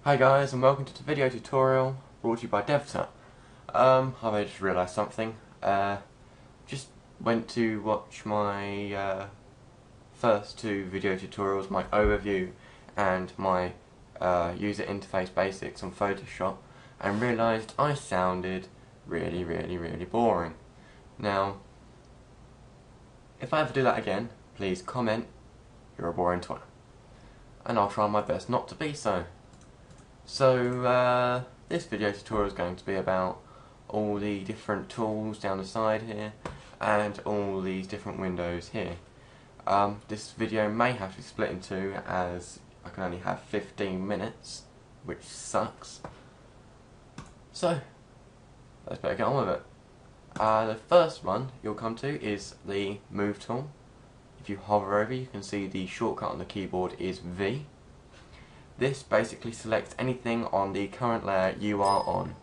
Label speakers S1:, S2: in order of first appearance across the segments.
S1: Hi guys, and welcome to the video tutorial brought to you by DevTut. I just realised something. Just went to watch my first two video tutorials, my overview and my user interface basics on Photoshop, and realised I sounded really boring. Now, if I ever do that again, please comment, "You're a boring twat," and I'll try my best not to be so. So this video tutorial is going to be about all the different tools down the side here and all these different windows here. This video may have to be split in two as I can only have 15 minutes, which sucks. So let's better get on with it. The first one you'll come to is the Move tool. If you hover over, you can see the shortcut on the keyboard is V. This basically selects anything on the current layer you are on.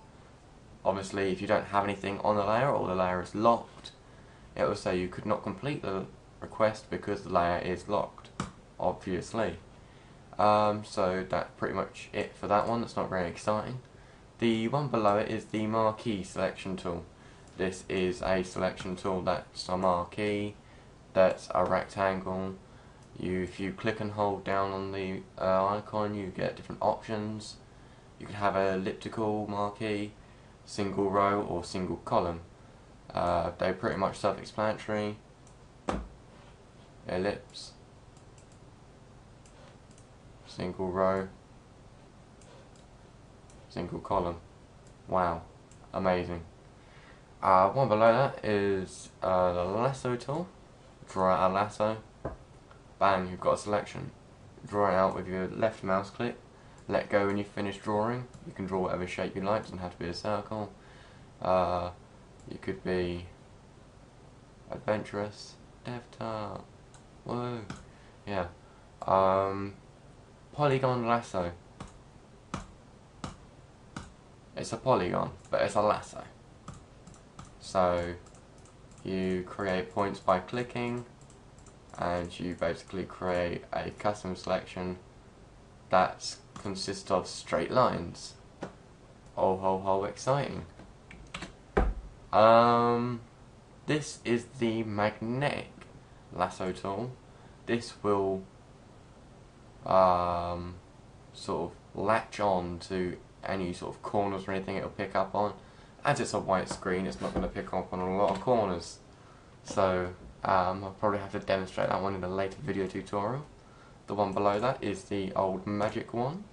S1: Obviously, if you don't have anything on the layer or the layer is locked, it will say you could not complete the request because the layer is locked, obviously. So that's pretty much it for that one. That's not very exciting. The one below it is the marquee selection tool. This is a selection tool that's a marquee, that's a rectangle. If you click and hold down on the icon, you get different options. You can have an elliptical marquee, single row or single column. They're pretty much self-explanatory. Ellipse, single row, single column. Wow, amazing. One below that is the lasso tool. Draw out a lasso. Bang, you've got a selection. Draw it out with your left mouse click. Let go when you finish drawing. You can draw whatever shape you like, doesn't have to be a circle. You could be adventurous, DevTut, whoa, yeah. Polygon lasso. It's a polygon, but it's a lasso. So you create points by clicking, and you basically create a custom selection that consists of straight lines. Oh ho exciting. This is the magnetic lasso tool. This will sort of latch on to any sort of corners or anything it'll pick up on. As it's a white screen, it's not going to pick up on a lot of corners. So I'll probably have to demonstrate that one in a later video tutorial. The one below that is the old magic wand.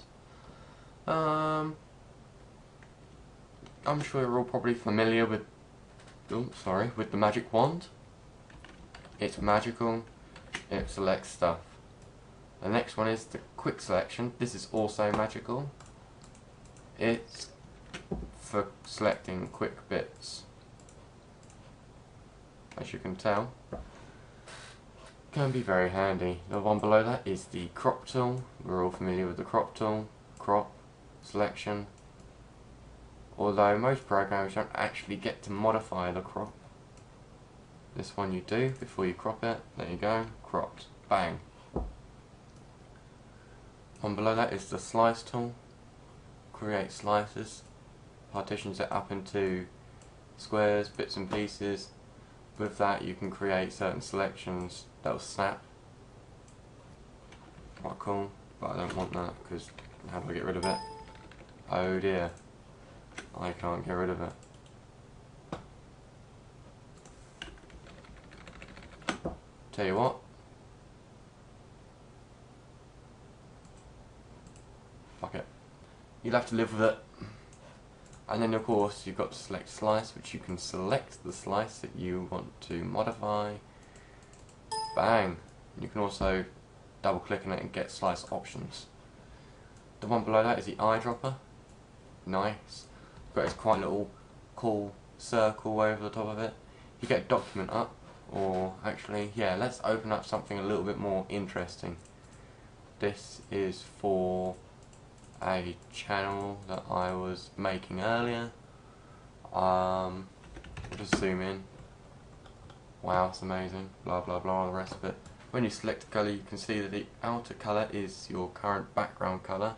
S1: I'm sure you're all probably familiar with with the magic wand. It's magical, it selects stuff. The next one is the quick selection. This is also magical. It's for selecting quick bits. As you can tell, can be very handy. The one below that is the crop tool. We're all familiar with the crop tool, crop, selection. Although most programs don't actually get to modify the crop. This one you do before you crop it. There you go, cropped, bang. One below that is the slice tool. Create slices, partitions it up into squares, bits and pieces. With that you can create certain selections that will snap. Quite cool, but I don't want that because how do I get rid of it? Oh dear, I can't get rid of it. Tell you what, fuck it, you'll have to live with it. And then of course you've got to select slice, which you can select the slice that you want to modify. Bang! You can also double click on it and get slice options. The one below that is the eyedropper. Nice. But it's quite a little cool circle over the top of it. You get a document up, or actually, yeah, let's open up something a little bit more interesting. This is for a channel that I was making earlier. Just zoom in. Wow, it's amazing. Blah blah blah, all the rest of it. When you select a colour, you can see that the outer colour is your current background colour,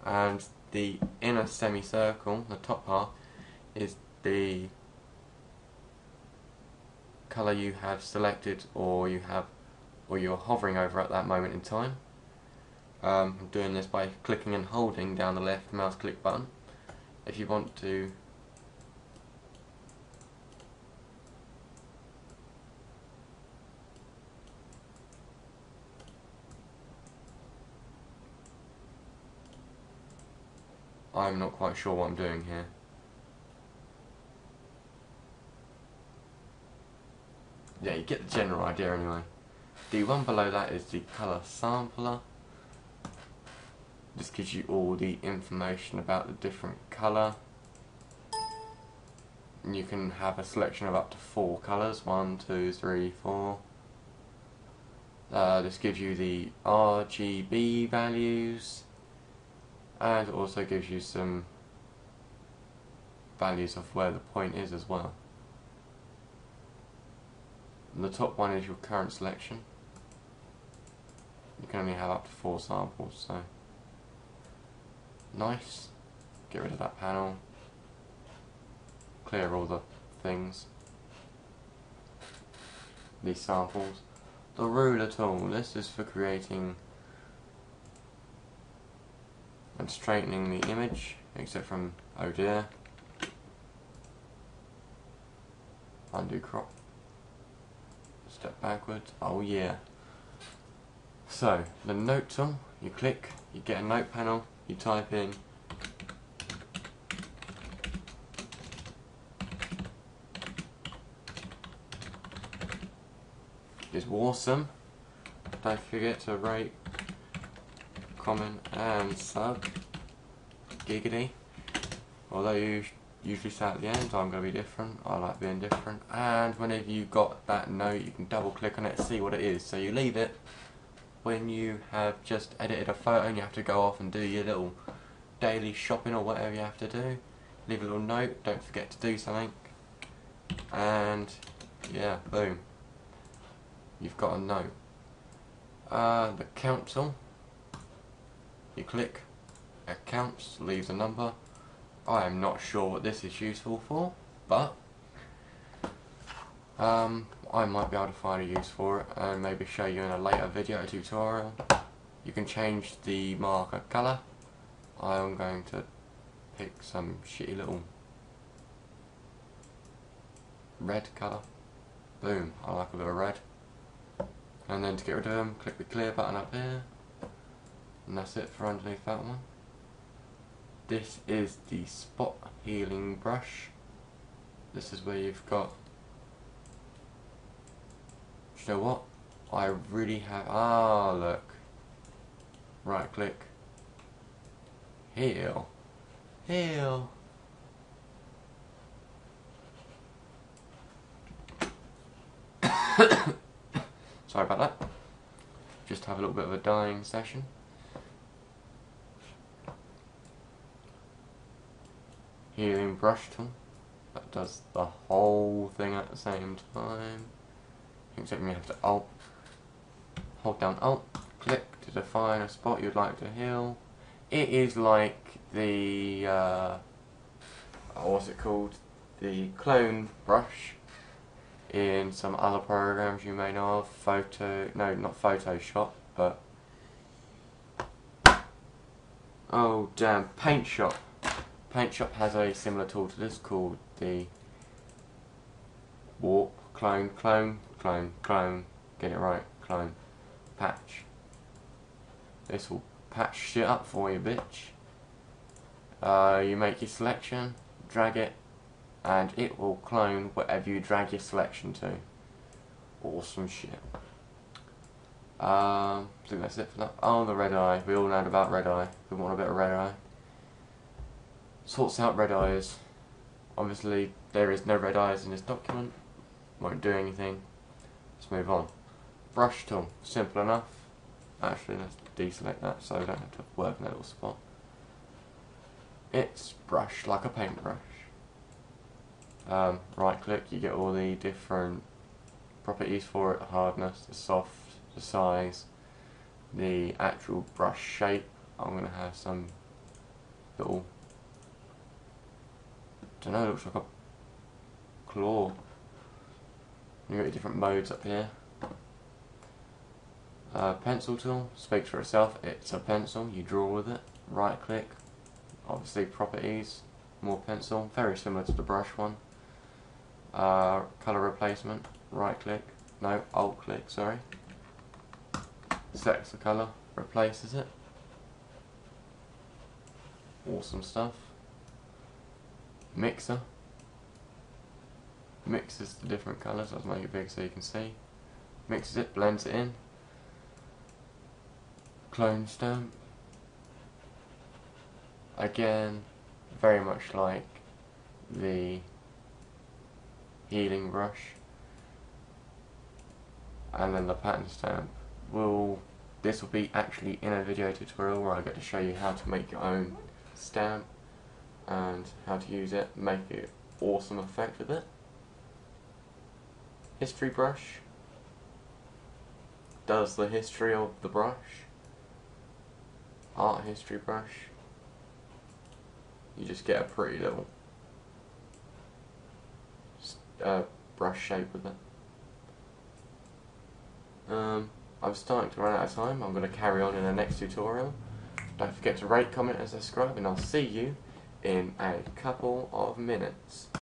S1: and the inner semicircle, the top half, is the colour you have selected or you're hovering over at that moment in time. I'm doing this by clicking and holding down the left mouse click button. If you want to I'm not quite sure what I'm doing here. Yeah, you get the general idea anyway. The one below that is the colour sampler. This gives you all the information about the different colour. And you can have a selection of up to 4 colours, 1, 2, 3, 4. This gives you the RGB values, and it also gives you some values of where the point is as well. And the top one is your current selection. You can only have up to 4 samples, so nice. Get rid of that panel, clear all the things, these samples. The ruler tool, this is for creating and straightening the image, except from, oh dear, undo crop, step backwards, oh yeah. So, the note tool, you click, you get a note panel, you type in is awesome. Don't forget to rate, comment and sub. Giggity. Although you usually say at the end, I'm going to be different. I like being different. And whenever you've got that note, you can double click on it to see what it is. So you leave it when you have just edited a photo and you have to go off and do your little daily shopping or whatever you have to do. Leave a little note, don't forget to do something. And yeah, boom. You've got a note. The count tool, you click, it counts, leaves a number. I am not sure what this is useful for, but I might be able to find a use for it and maybe show you in a later video tutorial. You can change the marker colour. I'm going to pick some shitty little red colour. Boom, I like a bit of red. And then to get rid of them, click the clear button up here. And that's it for underneath that one. This is the spot healing brush. This is where you've got, you know what? I really have, look. Right click. Heal. Heal. Sorry about that. Just have a little bit of a dying session. Healing brush tool. That does the whole thing at the same time. Except you have to hold down Alt, click to define a spot you'd like to heal. It is like the what's it called? The clone brush in some other programs you may know of. No, not Photoshop, but oh damn, Paint Shop. Paint Shop has a similar tool to this called the warp, clone, get it right, clone, patch. This will patch shit up for you, bitch. You make your selection, drag it, and it will clone whatever you drag your selection to. Awesome shit. I think that's it for that. Oh, the red eye. We all know about red eye. We want a bit of red eye. Sorts out red eyes. Obviously, there is no red eyes in this document. Won't do anything. Let's move on. Brush tool. Simple enough. Actually, let's deselect that so I don't have to work in that little spot. It's brush like a paintbrush. Right click, you get all the different properties for it, the hardness, the soft, the size, the actual brush shape. I'm going to have some little, don't know, looks like a claw. You've got your different modes up here. Pencil tool speaks for itself. It's a pencil. You draw with it. Right click. Obviously properties. More pencil. Very similar to the brush one. Colour replacement. Right click. No, alt click. Sorry. Selects the colour. Replaces it. Awesome stuff. Mixer. Mixes the different colours. I'll make it big so you can see. Mixes it, blends it in. Clone stamp. Again, very much like the healing brush. And then the pattern stamp. This will be actually in a video tutorial where I get to show you how to make your own stamp and how to use it, make an awesome effect with it. History brush does the history of the brush. Art history brush, you just get a pretty little brush shape with it. I'm starting to run out of time. I'm going to carry on in the next tutorial. Don't forget to rate, comment and subscribe, and I'll see you in a couple of minutes.